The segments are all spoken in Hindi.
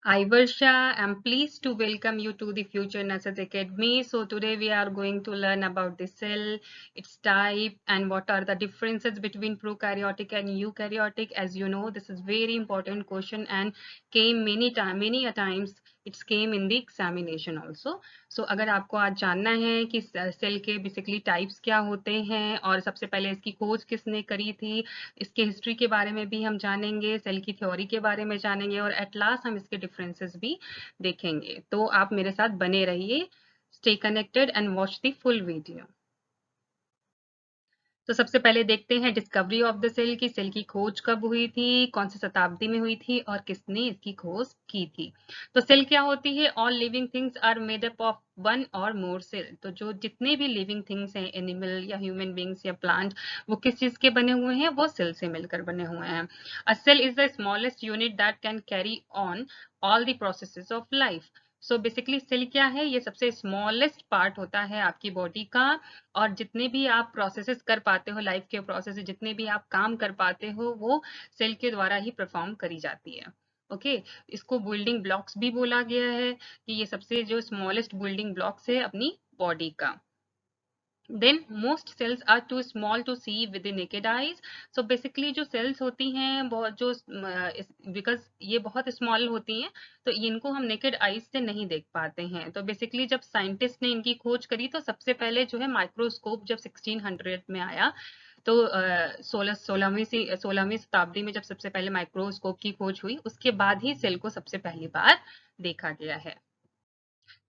Hi Varsha, I'm pleased to welcome you to the Future Nurses Academy. So today we are going to learn about the cell, its type, and what are the differences between prokaryotic and eukaryotic. As you know, this is very important question and came many a times. It's came in the examination also. So अगर आपको आज जानना है कि सेल के बेसिकली टाइप्स क्या होते हैं और सबसे पहले इसकी खोज किसने करी थी, इसके हिस्ट्री के बारे में भी हम जानेंगे, सेल की थ्योरी के बारे में जानेंगे और एट लास्ट हम इसके डिफरेंसेस भी देखेंगे। तो आप मेरे साथ बने रहिए, stay connected and watch the full video. तो सबसे पहले देखते हैं डिस्कवरी ऑफ द सेल की सेल की खोज कब हुई थी, कौन सी शताब्दी में हुई थी और किसने इसकी खोज की थी। तो सेल क्या होती है? All living things are made up of one or more cell. तो जो जितने भी लिविंग थिंग्स हैं, एनिमल या ह्यूमन बींग्स या प्लांट, वो किस चीज के बने हुए हैं? वो सेल से मिलकर बने हुए हैं। A cell is the smallest unit that can carry on all the processes of life. So basically cell क्या है? ये सबसे स्मॉलेस्ट पार्ट होता है आपकी बॉडी का और जितने भी आप प्रोसेसेस कर पाते हो, लाइफ के प्रोसेस जितने भी आप काम कर पाते हो, वो सेल के द्वारा ही परफॉर्म करी जाती है। ओके, इसको बिल्डिंग ब्लॉक्स भी बोला गया है कि ये सबसे जो स्मॉलेस्ट बिल्डिंग ब्लॉक्स है अपनी बॉडी का। Then most cells are too small to see with the naked eyes. So basically जो सेल्स होती हैं बहुत जो बिकॉज ये बहुत स्मॉल होती हैं, तो इनको हम नेकेड आईज से नहीं देख पाते हैं। तो बेसिकली जब साइंटिस्ट ने इनकी खोज करी तो सबसे पहले जो है माइक्रोस्कोप जब 1600 में आया, तो 16वीं शताब्दी में जब सबसे पहले माइक्रोस्कोप की खोज हुई, उसके बाद ही सेल को सबसे पहली बार देखा गया है।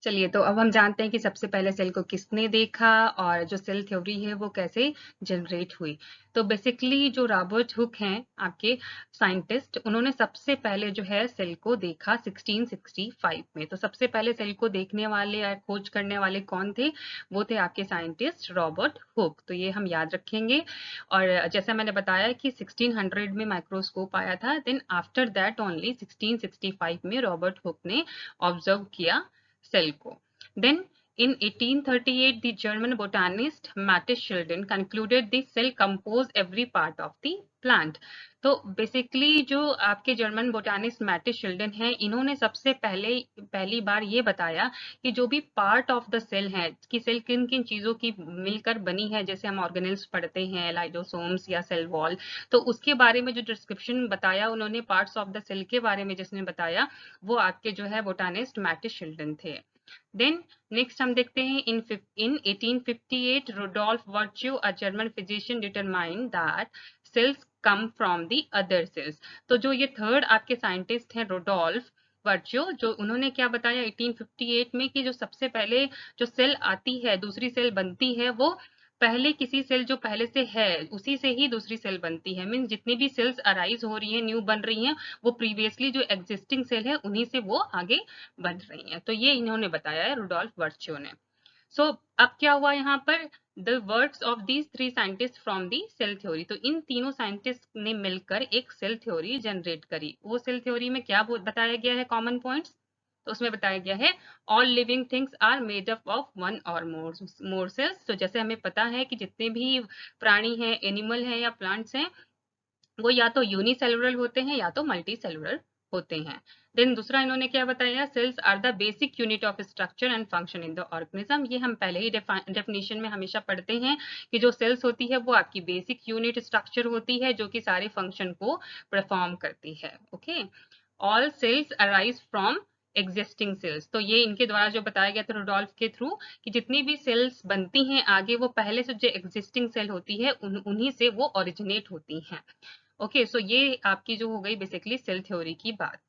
चलिए, तो अब हम जानते हैं कि सबसे पहले सेल को किसने देखा और जो सेल थ्योरी है वो कैसे जनरेट हुई। तो बेसिकली जो रॉबर्ट हुक हैं आपके साइंटिस्ट, उन्होंने सबसे पहले जो है सेल को देखा 1665 में। तो सबसे पहले सेल को देखने वाले या खोज करने वाले कौन थे? वो थे आपके साइंटिस्ट रॉबर्ट हुक। तो ये हम याद रखेंगे। और जैसा मैंने बताया कि 1600 में माइक्रोस्कोप आया था, देन आफ्टर दैट ओनली 1665 में रॉबर्ट हुक ने ऑब्जर्व किया सेल को। Then in 1838, the German botanist Matthias Schleiden concluded the cell composed every part of the plant. तो बेसिकली जो आपके जर्मन बोटानिस्ट मैटिस शिल्डन हैं, इन्होंने सबसे पहली बार ये बताया कि जो भी पार्ट ऑफ द सेल है कि सेल किन किन चीजों की मिलकर बनी है, जैसे हम ऑर्गेनेल्स पढ़ते हैं, लाइडोसोम्स या सेल वॉल, तो उसके बारे में जो डिस्क्रिप्शन बताया उन्होंने पार्ट्स ऑफ द सेल के बारे में जिसने बताया, वो आपके जो है बोटानिस्ट मैटिस शिल्डन थे। देन नेक्स्ट हम देखते हैं in 1858 Rudolf Virchow, a German physician, determined that cells come from the other cells. तो जो ये थर्ड आपके साइंटिस्ट हैं रोडोल्फ वर्च्यो, जो उन्होंने क्या बताया 1858 में कि जो सबसे पहले जो सेल आती है, दूसरी सेल बनती है, वो पहले किसी सेल जो पहले से है उसी से ही दूसरी सेल बनती है। मीन्स जितनी भी सेल्स अराइज हो रही हैं, न्यू बन रही हैं, वो प्रीवियसली जो एग्जिस्टिंग सेल है उन्हीं से वो आगे बन रही हैं। तो ये इन्होंने बताया है रुडोल्फ वर्च्यो ने। सो अब क्या हुआ यहाँ पर? The works of these three scientist from the cell theory. तो इन तीनों साइंटिस्ट ने मिलकर एक सेल थ्योरी जनरेट करी। वो सेल थ्योरी में क्या बताया गया है? Common points. तो उसमें बताया गया है all living things are made up of one or more sales. तो जैसे हमें पता है कि जितने भी प्राणी हैं, एनिमल हैं या प्लांट्स हैं, वो या तो यूनिसेलुलर होते हैं या तो मल्टी सेलुलर होते हैं। देन दूसरा इन्होंने क्या बताया? Cells are the basic unit of structure and function in the organism. ये हम पहले ही डेफिनेशन में हमेशा पढ़ते हैं कि जो सेल्स होती है वो आपकी बेसिक यूनिट स्ट्रक्चर होती है जो कि सारे फंक्शन को परफॉर्म करती है। Okay, all cells arise from existing cells. तो ये इनके द्वारा जो बताया गया था रुडोल्फ के थ्रू कि जितनी भी सेल्स बनती हैं आगे, वो पहले से जो एग्जिस्टिंग सेल होती है उन्हीं से वो ओरिजिनेट होती हैं। ओके, सो ये आपकी जो हो गई बेसिकली सेल थ्योरी की बात।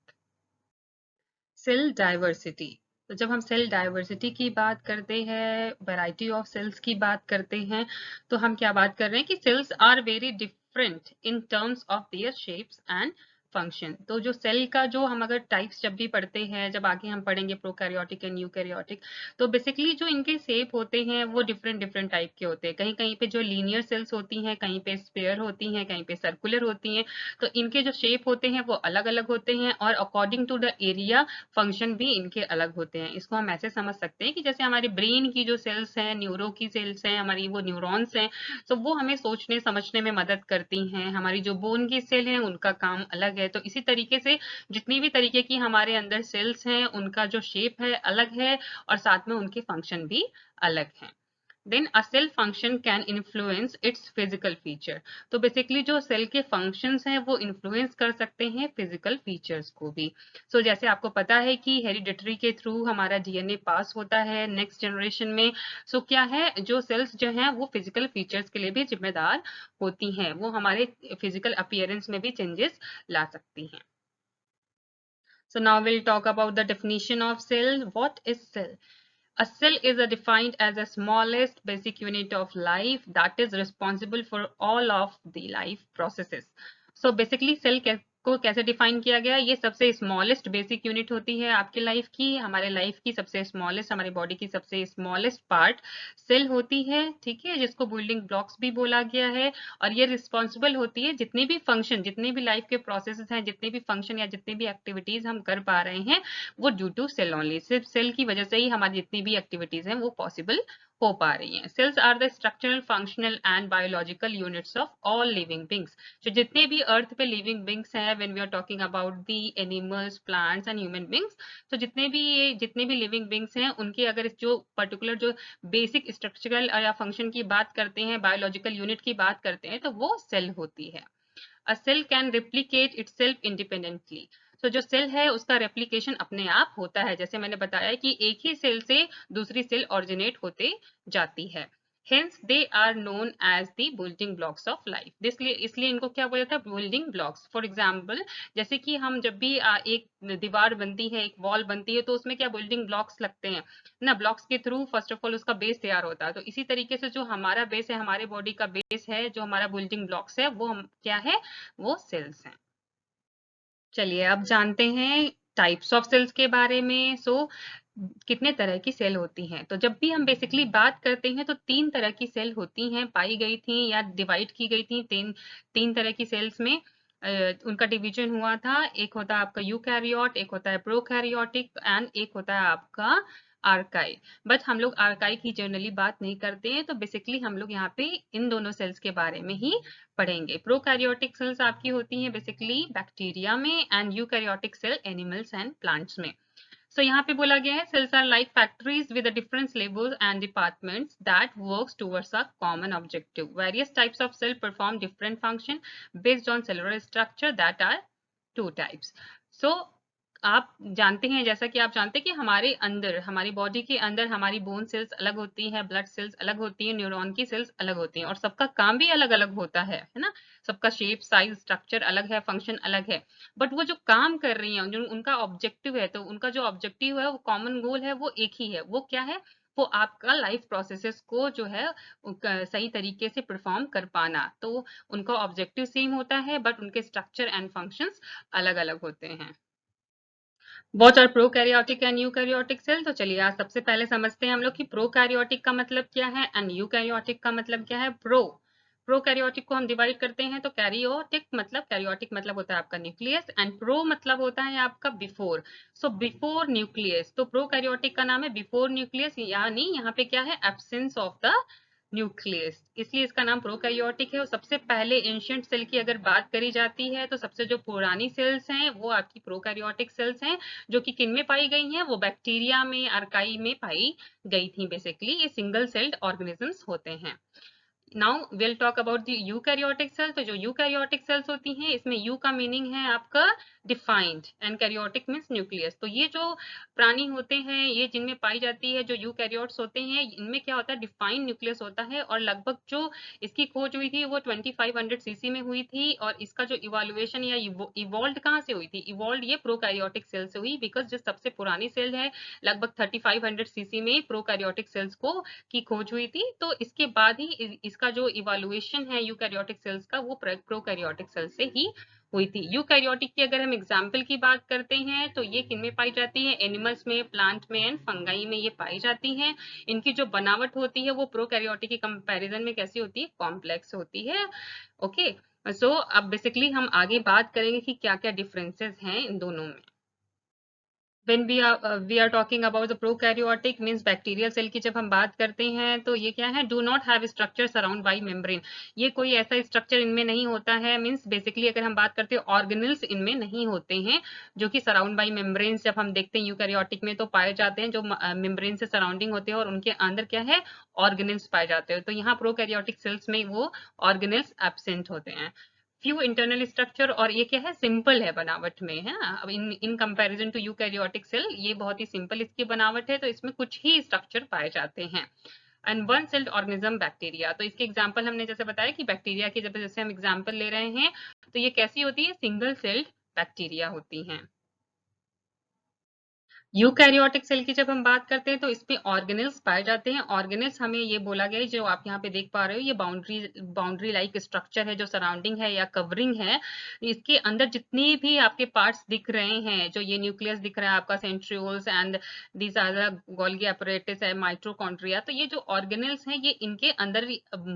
Cell diversity. तो जब हम सेल डाइवर्सिटी की बात करते हैं, वैरायटी ऑफ सेल्स की बात करते हैं, तो हम क्या बात कर रहे हैं कि cells are very different in terms of their shapes and function. तो जो सेल का जो हम अगर टाइप्स जब भी पढ़ते हैं, जब आगे हम पढ़ेंगे प्रोकैरियोटिक एंड यूकैरियोटिक, तो बेसिकली जो इनके शेप होते हैं वो डिफरेंट डिफरेंट टाइप के होते हैं। कहीं कहीं पे जो लीनियर सेल्स होती हैं, कहीं पे स्फीयर होती हैं, कहीं पे सर्कुलर होती हैं। तो इनके जो शेप होते हैं वो अलग अलग होते हैं और according to the area function भी इनके अलग होते हैं। इसको हम ऐसे समझ सकते हैं कि जैसे हमारे ब्रेन की जो सेल्स हैं, न्यूरो की सेल्स हैं, हमारी वो न्यूरॉन्स हैं, तो वो हमें सोचने समझने में मदद करती हैं। हमारी जो बोन की सेल है उनका काम अलग है। तो इसी तरीके से जितनी भी तरीके की हमारे अंदर सेल्स हैं उनका जो शेप है अलग है और साथ में उनके फंक्शन भी अलग हैं। Then a cell function can influence its physical feature. तो बेसिकली जो सेल के फंक्शंस हैं वो इन्फ्लुएंस कर सकते हैं फिजिकल फीचर्स को भी। जैसे आपको पता है कि हेरिडिटरी के थ्रू हमारा डीएनए पास होता है नेक्स्ट जनरेशन में। क्या है, जो सेल्स जो हैं वो फिजिकल फीचर्स के लिए भी जिम्मेदार होती हैं, वो हमारे फिजिकल अपीयरेंस में भी चेंजेस ला सकती हैं। So now we'll talk about the definition of cell. What is cell? A cell is defined as the smallest basic unit of life that is responsible for all of the life processes. So basically cell को कैसे डिफाइन किया गया, ये सबसे स्मॉलेस्ट बेसिक यूनिट होती है आपकी लाइफ की, हमारे लाइफ की सबसे स्मॉलेस्ट, हमारी बॉडी की सबसे स्मॉलेस्ट पार्ट सेल होती है, ठीक है, जिसको बिल्डिंग ब्लॉक्स भी बोला गया है। और ये रिस्पॉन्सिबल होती है जितने भी फंक्शन, जितने भी लाइफ के प्रोसेसेस हैं, जितने भी फंक्शन या जितने भी एक्टिविटीज हम कर पा रहे हैं वो ड्यू टू सेल ओनली, सिर्फ सेल की वजह से ही हमारी जितनी भी एक्टिविटीज हैं वो पॉसिबल हो पा रही हैं। Cells are the structural, functional and biological units of all living beings. जो जितने भी अर्थ पे लिविंग बींग्स हैं, when we are talking about the animals, plants and human beings, तो जितने भी लिविंग बींग्स हैं उनके अगर जो पर्टिकुलर जो बेसिक स्ट्रक्चरल या फंक्शन की बात करते हैं, बायोलॉजिकल यूनिट की बात करते हैं, तो वो सेल होती है। A cell can replicate itself independently. तो जो सेल है उसका रेप्लिकेशन अपने आप होता है, जैसे मैंने बताया कि एक ही सेल से दूसरी सेल ऑरिजिनेट होते जाती है। Hence they are known as the building blocks of life. इसलिए इनको क्या बोला था, बिल्डिंग ब्लॉक्स। फॉर एग्जाम्पल जैसे कि हम जब भी एक दीवार बनती है, एक वॉल बनती है, तो उसमें क्या बिल्डिंग ब्लॉक्स लगते हैं ना, ब्लॉक्स के थ्रू फर्स्ट ऑफ ऑल उसका बेस तैयार होता है। तो इसी तरीके से जो हमारा बेस है, हमारे बॉडी का बेस है, जो हमारा बिल्डिंग ब्लॉक्स है, वो हम क्या है, वो सेल्स हैं। चलिए अब जानते हैं टाइप्स ऑफ सेल्स के बारे में। कितने तरह की सेल होती हैं, तो जब भी हम बेसिकली बात करते हैं तो 3 तरह की सेल होती हैं, पाई गई थी या डिवाइड की गई थी तीन तरह की सेल्स में। उनका डिवीजन हुआ था, एक होता है आपका यूकैरियोट, एक होता है प्रोकैरियोटिक एंड एक होता है आपका आर्काई। बट हम लोग आर्काई की जनरली बात नहीं करते हैं, तो बेसिकली हम लोग यहाँ पे इन दोनों सेल्स के बारे में ही पढ़ेंगे। प्रोकैरियोटिक सेल्स आपकी होती हैं बेसिकली बैक्टीरिया में and eukaryotic cell animals and plants में। यहाँ पे बोला गया है cells are like factories with the different levels and departments that works towards a common objective. Various types of cell perform different function based on cellular structure that are two types. आप जानते हैं, जैसा कि आप जानते हैं कि हमारे अंदर, हमारी बॉडी के अंदर हमारी बोन सेल्स अलग होती हैं, ब्लड सेल्स अलग होती हैं, न्यूरॉन की सेल्स अलग होती हैं और सबका काम भी अलग अलग होता है ना, सबका शेप, साइज, स्ट्रक्चर अलग है, फंक्शन अलग है, बट वो जो काम कर रही हैं, जो उनका ऑब्जेक्टिव है, तो उनका जो ऑब्जेक्टिव है, वो कॉमन गोल है, वो एक ही है। वो क्या है, वो आपका लाइफ प्रोसेसेस को जो है सही तरीके से परफॉर्म कर पाना। तो उनका ऑब्जेक्टिव सेम होता है बट उनके स्ट्रक्चर एंड फंक्शंस अलग अलग होते हैं। What are prokaryotic and eukaryotic cell? तो चलिए आज सबसे पहले समझते हैं हम लोग कि प्रोकैरियोटिक का मतलब क्या है एंड यूकैरियोटिक का मतलब क्या है। प्रोकैरियोटिक को हम डिवाइड करते हैं, तो कैरियोटिक मतलब होता है आपका न्यूक्लियस एंड प्रो मतलब होता है आपका बिफोर। बिफोर न्यूक्लियस, तो प्रोकैरियोटिक का नाम है बिफोर न्यूक्लियस, यानी यहाँ पे क्या है, एब्सेंस ऑफ द न्यूक्लियस, इसलिए इसका नाम प्रोकैरियोटिक है। और सबसे पहले एंशिएंट सेल की अगर बात करी जाती है तो सबसे जो पुरानी सेल्स हैं वो आपकी प्रोकैरियोटिक सेल्स हैं, जो कि किन में पाई गई हैं, वो बैक्टीरिया में, आर्काई में पाई गई थी। बेसिकली ये सिंगल सेल्ड ऑर्गेनिजम्स होते हैं। Now will talk about the eukaryotic cell. तो जो यूकैरियोटिक सेल्स होती हैं, इसमें यू का मीनिंग है आपका defined and karyotic means nucleus. तो ये जो प्राणी होते हैं, ये जिनमें पाई जाती है, जो यूकैरियोट्स होते हैं, इनमें क्या होता है, डिफाइंड न्यूक्लियस होता है। और लगभग जो इसकी खोज हुई थी वो 2500 सीसी में हुई थी। और इसका जो इवोल्यूशन या इवॉल्व कहाँ से हुई थी, इवॉल्व ये प्रोकैरियोटिक सेल से हुई, बिकॉज जो सबसे पुरानी सेल है लगभग 3500 सीसी में प्रोकैरियोटिक सेल्स को की खोज हुई थी। तो इसके बाद ही इसका जो इवोल्यूशन है यूकैरियोटिक सेल्स का, वो प्रोकैरियोटिक सेल से ही हुई थी। यूकैरियोटिक की अगर हम एग्जाम्पल की बात करते हैं तो ये किन में पाई जाती है, एनिमल्स में, प्लांट में एंड फंगाई में ये पाई जाती हैं। इनकी जो बनावट होती है वो प्रोकैरियोटिक की कंपैरिजन में कैसी होती है, कॉम्प्लेक्स होती है। ओके, अब बेसिकली हम आगे बात करेंगे कि क्या क्या डिफरेंसेस हैं इन दोनों में। When we are talking about the prokaryotic means bacterial cell की जब हम बात करते हैं तो ये क्या है, do not have structure surround bye membrane. ये कोई ऐसा स्ट्रक्चर इनमें नहीं होता है, मींस बेसिकली अगर हम बात करते हैं ऑर्गेनल्स इनमें नहीं होते हैं जो कि सराउंड बाय मेम्ब्रेन जब हम देखते हैं यूकैरियोटिक में तो पाए जाते हैं, जो मेम्ब्रेन से सराउंडिंग होते हैं और उनके अंदर क्या है, ऑर्गेनल्स पाए जाते हैं। तो यहाँ प्रोकैरियोटिक सेल्स में वो ऑर्गेनल्स एब्सेंट होते हैं। फ्यू इंटरनल स्ट्रक्चर, और ये क्या है, सिंपल है बनावट में, है ना। अब in comparison to eukaryotic cell ये बहुत ही सिंपल इसकी बनावट है, तो इसमें कुछ ही स्ट्रक्चर पाए जाते हैं। And one celled organism bacteria, तो इसके एग्जांपल हमने जैसे बताया कि बैक्टीरिया की जब जैसे हम एग्जांपल ले रहे हैं तो ये कैसी होती है, सिंगल सेल्ड बैक्टीरिया होती हैं। यूकैरियोटिक सेल की जब हम बात करते हैं तो इसमें ऑर्गेनेल्स पाए जाते हैं। ऑर्गेनेल्स हमें ये बोला गया है, जो आप यहाँ पे देख पा रहे हो, ये बाउंड्री बाउंड्री लाइक स्ट्रक्चर है जो सराउंडिंग है या कवरिंग है। इसके अंदर जितनी भी आपके पार्ट्स दिख रहे हैं, जो ये न्यूक्लियस दिख रहा है आपका, centrioles and these are the Golgi apparatus है, माइटोकॉन्ड्रिया, तो ये जो ऑर्गेनेल्स हैं ये इनके अंदर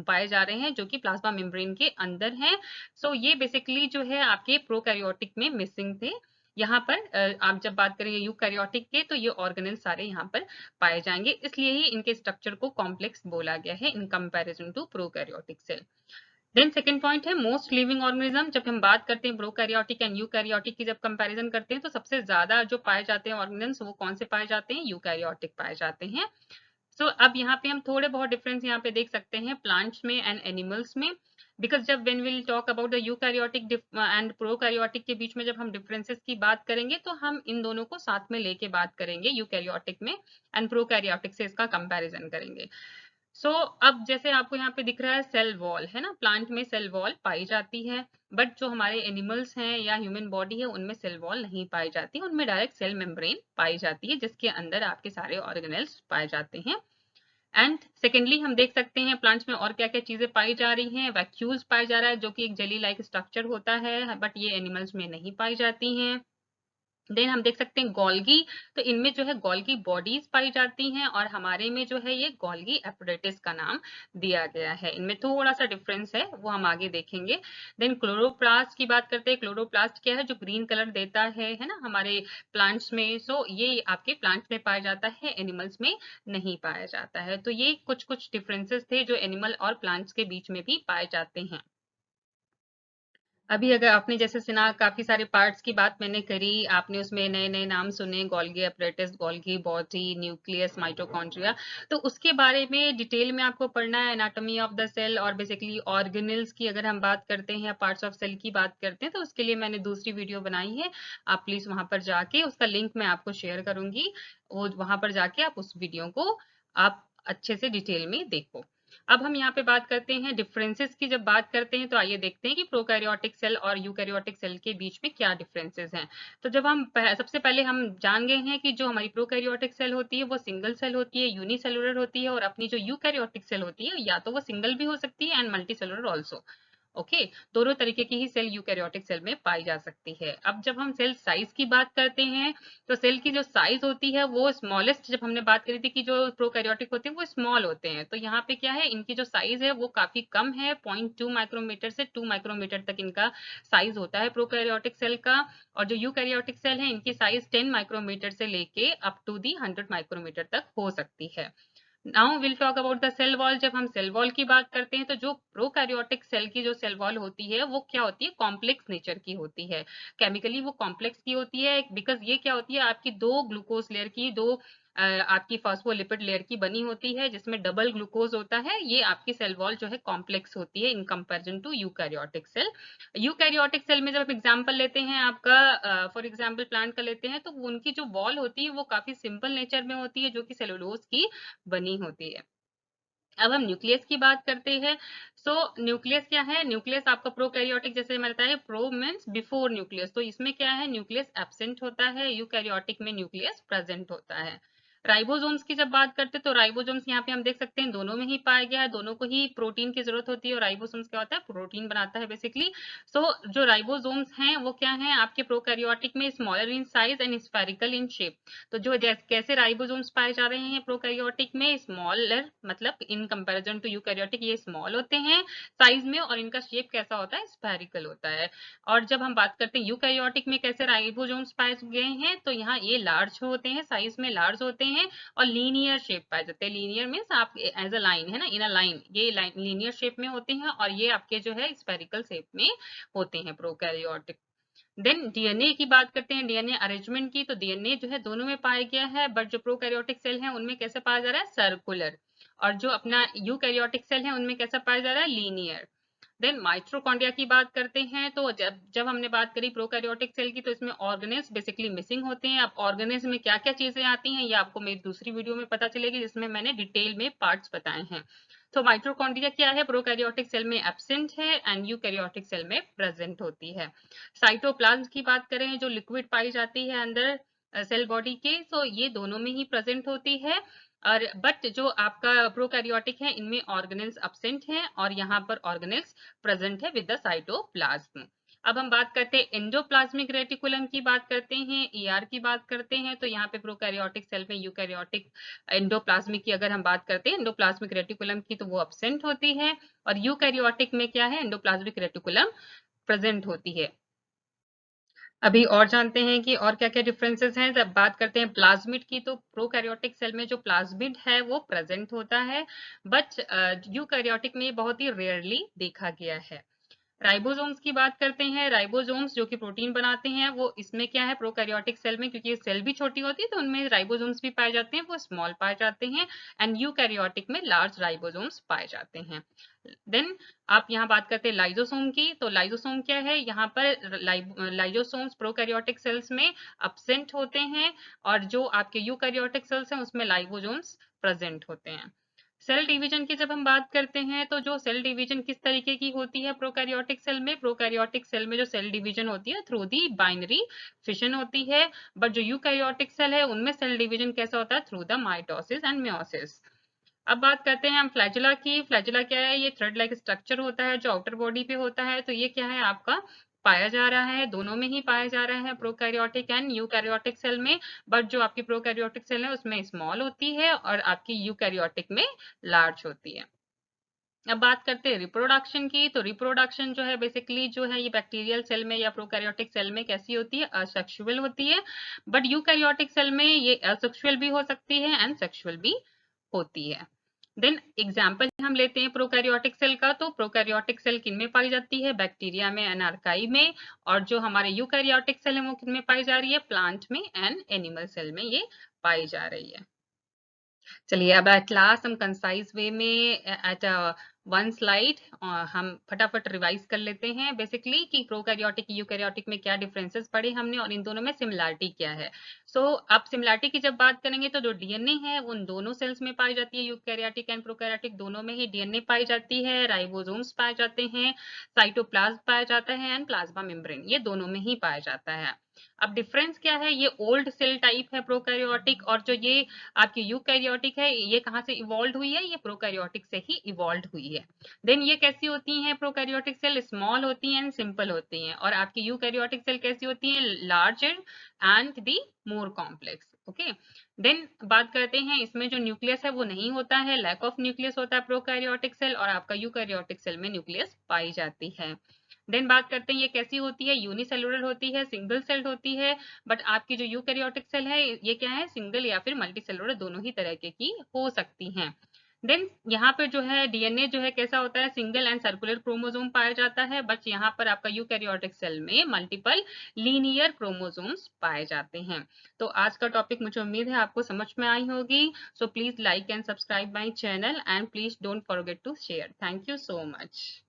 पाए जा रहे हैं जो कि प्लाज्मा मेम्ब्रेन के अंदर हैं। सो ये बेसिकली जो है आपके प्रोकैरियोटिक में मिसिंग थे। यहाँ पर आप जब बात करेंगे यूकैरियोटिक के तो ये ऑर्गेनेल सारे यहाँ पर पाए जाएंगे, इसलिए ही इनके स्ट्रक्चर को कॉम्प्लेक्स बोला गया है in comparison to prokaryotic cell. Then second point है मोस्ट लिविंग ऑर्गेनिज्म। जब हम बात करते हैं प्रोकैरियोटिक एंड यूकैरियोटिक की जब कंपैरिजन करते हैं तो सबसे ज्यादा जो पाए जाते हैं ऑर्गेनिज्म वो कौन से पाए जाते हैं, यूकैरियोटिक पाए जाते हैं। अब यहाँ पे हम थोड़े बहुत डिफरेंस यहाँ पे देख सकते हैं प्लांट्स में एंड एनिमल्स में, बिकॉज जब when will talk about the eukaryotic and prokaryotic के बीच में जब हम डिफरेंसेस की बात करेंगे तो हम इन दोनों को साथ में लेके बात करेंगे, यूकैरियोटिक में एंड प्रोकैरियोटिक से इसका कंपैरिजन करेंगे। अब जैसे आपको यहाँ पे दिख रहा है सेल वॉल, है ना, प्लांट में सेल वॉल पाई जाती है, बट जो हमारे एनिमल्स हैं या ह्यूमन बॉडी है उनमें सेल वॉल नहीं पाई जाती, उनमें डायरेक्ट सेल मेम्ब्रेन पाई जाती है जिसके अंदर आपके सारे ऑर्गेनेल्स पाए जाते हैं। एंड सेकेंडली हम देख सकते हैं प्लांट्स में और क्या क्या चीजें पाई जा रही हैं, वैक्यूल्स पाया जा रहा है जो कि एक जेली लाइक स्ट्रक्चर होता है, बट ये एनिमल्स में नहीं पाई जाती हैं। देन हम देख सकते हैं गोल्गी, तो इनमें जो है गोल्गी बॉडीज पाई जाती हैं और हमारे में जो है ये गोल्गी एपरेटिस का नाम दिया गया है। इनमें थोड़ा सा डिफरेंस है वो हम आगे देखेंगे। देन क्लोरोप्लास्ट की बात करते हैं। क्लोरोप्लास्ट क्या है, जो ग्रीन कलर देता है ना हमारे प्लांट्स में। ये आपके प्लांट्स में पाया जाता है, एनिमल्स में नहीं पाया जाता है। तो ये कुछ कुछ डिफरेंसेस थे जो एनिमल और प्लांट्स के बीच में भी पाए जाते हैं। अभी अगर आपने जैसे सुना काफी सारे पार्ट्स की बात मैंने करी, आपने उसमें नए नए नाम सुने, Golgi apparatus, Golgi body, nucleus, mitochondria, तो उसके बारे में डिटेल में आपको पढ़ना है एनाटॉमी ऑफ द सेल और बेसिकली ऑर्गेनल्स की अगर हम बात करते हैं, पार्ट्स ऑफ सेल की बात करते हैं, तो उसके लिए मैंने दूसरी वीडियो बनाई है। आप प्लीज वहां पर जाके, उसका लिंक मैं आपको शेयर करूंगी, वो वहां पर जाके आप उस वीडियो को आप अच्छे से डिटेल में देखो। अब हम यहाँ पे बात करते हैं डिफरेंसेस की। जब बात करते हैं तो आइए देखते हैं कि प्रोकैरियोटिक सेल और यूकैरियोटिक सेल के बीच में क्या डिफरेंसेस हैं। तो जब हम सबसे पहले हम जान गए हैं कि जो हमारी प्रोकैरियोटिक सेल होती है वो सिंगल सेल होती है, यूनिसेलुलर होती है, और अपनी जो यूकैरियोटिक सेल होती है या तो वो सिंगल भी हो सकती है एंड मल्टीसेलुलर ऑल्सो। ओके, दोनों तरीके की ही सेल यूकैरियोटिक सेल में पाई जा सकती है। अब जब हम सेल साइज की बात करते हैं तो सेल की जो साइज होती है वो स्मॉलेस्ट, जब हमने बात करी थी कि जो प्रोकैरियोटिक होते हैं वो स्मॉल होते हैं, तो यहाँ पे क्या है, इनकी जो साइज है वो काफी कम है, 0.2 माइक्रोमीटर से 2 माइक्रोमीटर तक इनका साइज होता है प्रोकैरियोटिक सेल का। और जो यूकैरियोटिक सेल है इनकी साइज 10 माइक्रोमीटर से लेके अप टू दी 100 माइक्रोमीटर तक हो सकती है। Now will talk about the cell wall. जब हम सेल वॉल की बात करते हैं तो जो प्रोकैरियोटिक सेल की जो सेल वॉल होती है वो क्या होती है, कॉम्प्लेक्स नेचर की होती है, केमिकली वो कॉम्प्लेक्स की होती है, बिकॉज ये क्या होती है, आपकी दो ग्लूकोज लेयर की, दो आपकी फॉस्फोलिपिड लेयर की बनी होती है जिसमें डबल ग्लूकोज होता है। ये आपकी सेल वॉल जो है कॉम्प्लेक्स होती है in comparison to eukaryotic cell. Eukaryotic cell में जब आप एग्जांपल लेते हैं आपका, फॉर एग्जांपल प्लांट का लेते हैं, तो उनकी जो वॉल होती है वो काफी सिंपल नेचर में होती है जो कि सेलुलोज की बनी होती है। अब हम न्यूक्लियस की बात करते हैं। न्यूक्लियस क्या है, न्यूक्लियस आपका प्रोकैरियोटिक जैसे मैंने बताया, प्रो मीन्स बिफोर न्यूक्लियस, तो इसमें क्या है, न्यूक्लियस एब्सेंट होता है, यूकैरियोटिक में न्यूक्लियस प्रेजेंट होता है। राइबोसोम्स की जब बात करते हैं तो राइबोसोम्स यहाँ पे हम देख सकते हैं दोनों में ही पाया गया है, दोनों को ही प्रोटीन की जरूरत होती है और राइबोसोम्स क्या होता है, प्रोटीन बनाता है बेसिकली। सो जो राइबोसोम्स हैं वो क्या हैं आपके प्रोकैरियोटिक में, smaller in size and spherical in shape. तो जो कैसे राइबोसोम्स पाए जा रहे हैं प्रोकैरियोटिक में, स्मॉलर मतलब इन कंपेरिजन टू यूकैरियोटिक ये स्मॉल होते हैं साइज में, और इनका शेप कैसा होता है, स्फेरिकल होता है। और जब हम बात करते हैं यूकैरियोटिक में कैसे राइबोसोम्स पाए गए हैं, तो यहाँ ये लार्ज होते हैं, साइज में लार्ज होते हैं और लीनियर शेप पाए जाते हैं। लीनियर मीन्स आप एज अ लाइन है ना, इन अ लाइन, ये लाइन लीनियर शेप में होते हैं और ये आपके जो है स्फेरिकल शेप में होते हैं प्रोकैरियोटिक। देन डीएनए की बात करते हैं, डीएनए अरेंजमेंट की, तो डीएनए जो है दोनों में पाया गया है, बट जो प्रोकैरियोटिक सेल है उनमें कैसे पाया जा रहा है, सर्कुलर, और जो अपना यूकैरियोटिक सेल है उनमें कैसा पाया जा रहा है, लीनियर। देन माइटोकॉन्ड्रिया की बात करते हैं, तो जब जब हमने बात करी प्रोकैरियोटिक सेल की, तो इसमें ऑर्गेनेल्स बेसिकली मिसिंग होते हैं। अब ऑर्गेनेल्स में क्या क्या चीजें आती हैं ये आपको मेरी दूसरी वीडियो में पता चलेगी, जिसमें मैंने डिटेल में पार्ट्स बताए हैं। तो माइटोकॉन्ड्रिया क्या है, प्रोकैरियोटिक सेल में एब्सेंट है एंड यूकैरियोटिक सेल में प्रेजेंट होती है। साइटोप्लाज्म की बात करें, जो लिक्विड पाई जाती है अंदर सेल बॉडी के, तो ये दोनों में ही प्रेजेंट होती है। और बट जो आपका प्रोकैरियोटिक है इनमें ऑर्गेनेल्स एब्सेंट हैं और यहाँ पर ऑर्गेनेल्स प्रेजेंट है विद द साइटोप्लाज्म। अब हम बात करते हैं एंडोप्लाज्मिक रेटिकुलम की, बात करते हैं ईआर की बात करते हैं, तो यहाँ पे प्रोकैरियोटिक सेल में यूकैरियोटिक एंडोप्लाज्मिक की अगर हम बात करते हैं एंडोप्लाज्मिक रेटिकुलम की, तो वो एब्सेंट होती है, और यूकैरियोटिक में क्या है, एंडोप्लाज्मिक रेटिकुलम प्रेजेंट होती है। अभी और जानते हैं कि और क्या क्या डिफरेंसेस हैं। जब बात करते हैं प्लाज्मिड की, तो प्रोकैरियोटिक सेल में जो प्लाज्मिड है वो प्रेजेंट होता है, बट यूकैरियोटिक में बहुत ही रेयरली देखा गया है। राइबोसोम्स की बात करते हैं, राइबोसोम्स जो कि प्रोटीन बनाते हैं, वो इसमें क्या है, प्रोकैरियोटिक सेल में, क्योंकि ये सेल भी छोटी होती है तो उनमें राइबोसोम्स भी पाए जाते हैं, वो स्मॉल पाए जाते हैं, एंड यूकैरियोटिक में लार्ज राइबोसोम्स पाए जाते हैं। देन आप यहाँ बात करते हैं लाइजोसोम की, तो लाइजोसोम क्या है, यहाँ पर लाइजोसोम्स प्रोकैरियोटिक सेल्स में एब्सेंट होते हैं, और जो आपके यूकैरियोटिक सेल्स हैं उसमें लाइजोसोम्स प्रेजेंट होते हैं। सेल डिवीजन की जब हम बात करते हैं, तो जो सेल डिवीजन किस तरीके की होती है प्रोकैरियोटिक सेल में, प्रोकैरियोटिक सेल में जो सेल डिवीजन होती है थ्रू दी बाइनरी फिशन होती है, बट जो यूकैरियोटिक सेल है उनमें सेल डिवीजन कैसा होता है, through the mitosis and meiosis. अब बात करते हैं हम फ्लैजुला की। फ्लैजुला क्या है, ये थ्रेड लाइक स्ट्रक्चर होता है जो आउटर बॉडी पे होता है, तो ये क्या है आपका पाया जा रहा है, दोनों में ही पाया जा रहा है, प्रोकैरियोटिक एंड यूकैरियोटिक सेल में, बट जो आपकी प्रोकैरियोटिक सेल है उसमें स्मॉल होती है और आपकी यूकैरियोटिक में लार्ज होती है। अब बात करते हैं रिप्रोडक्शन की, तो रिप्रोडक्शन जो है बेसिकली जो है ये बैक्टीरियल सेल में या प्रोकैरियोटिक सेल में कैसी होती है, असेक्सुअल होती है, बट यूकैरियोटिक सेल में ये असेक्सुअल भी हो सकती है एंड सेक्सुअल भी होती है। देन एग्जाम्पल हम लेते हैं प्रोकैरियोटिक सेल का, तो प्रोकैरियोटिक सेल किन में पाई जाती है, बैक्टीरिया में एंड आर्काई में, और जो हमारे यूकैरियोटिक सेल है वो किन में पाई जा रही है, प्लांट में एंड एनिमल सेल में ये पाई जा रही है। चलिए अब एट लास्ट हम कंसाइज वे में एट वन स्लाइड हम फटाफट रिवाइज कर लेते हैं बेसिकली कि प्रोकैरियोटिक यूकैरियोटिक में क्या डिफरेंसेस पढ़े हमने और इन दोनों में सिमिलैरिटी क्या है। सो अब सिमिलैरिटी की जब बात करेंगे तो जो डीएनए है उन दोनों सेल्स में पाई जाती है, यूकैरियोटिक एंड प्रोकैरियोटिक दोनों में ही डीएनए पाई जाती है, राइबोसोम्स पाए जाते हैं, साइटोप्लाज्म पाया जाता है एंड प्लाज्मा मेम्ब्रेन, ये दोनों में ही पाया जाता है। अब डिफरेंस क्या है, ये ओल्ड सेल टाइप है प्रोकैरियोटिक, और जो ये आपकी यूकैरियोटिक है ये कहाँ से इवॉल्व हुई है, ये प्रोकैरियोटिक से ही इवॉल्व हुई है। देन ये कैसी होती हैं प्रोकैरियोटिक सेल, स्मॉल होती हैं एंड सिंपल होती हैं, और आपकी यूकैरियोटिक सेल कैसी होती हैं, larger and the more complex. Okay, then बात करते हैं इसमें जो न्यूक्लियस है वो नहीं होता है, लैक ऑफ न्यूक्लियस होता है प्रोकैरियोटिक सेल, और आपका यूकैरियोटिक सेल में न्यूक्लियस पाई जाती है। देन बात करते हैं ये कैसी होती है, यूनिसेलुलर होती है, सिंगल सेल्ड होती है, बट आपकी जो यूकैरियोटिक सेल है ये क्या है, सिंगल या फिर मल्टी सेलुलर दोनों ही तरह की हो सकती हैं। देन यहाँ पे जो है डीएनए जो है कैसा होता है, सिंगल एंड सर्कुलर क्रोमोसोम पाया जाता है, बट यहाँ पर आपका यूकैरियोटिक सेल में मल्टीपल लीनियर क्रोमोसोम्स पाए जाते हैं। तो आज का टॉपिक मुझे उम्मीद है आपको समझ में आई होगी। So please like and subscribe my channel and please don't forget to share. Thank you so much.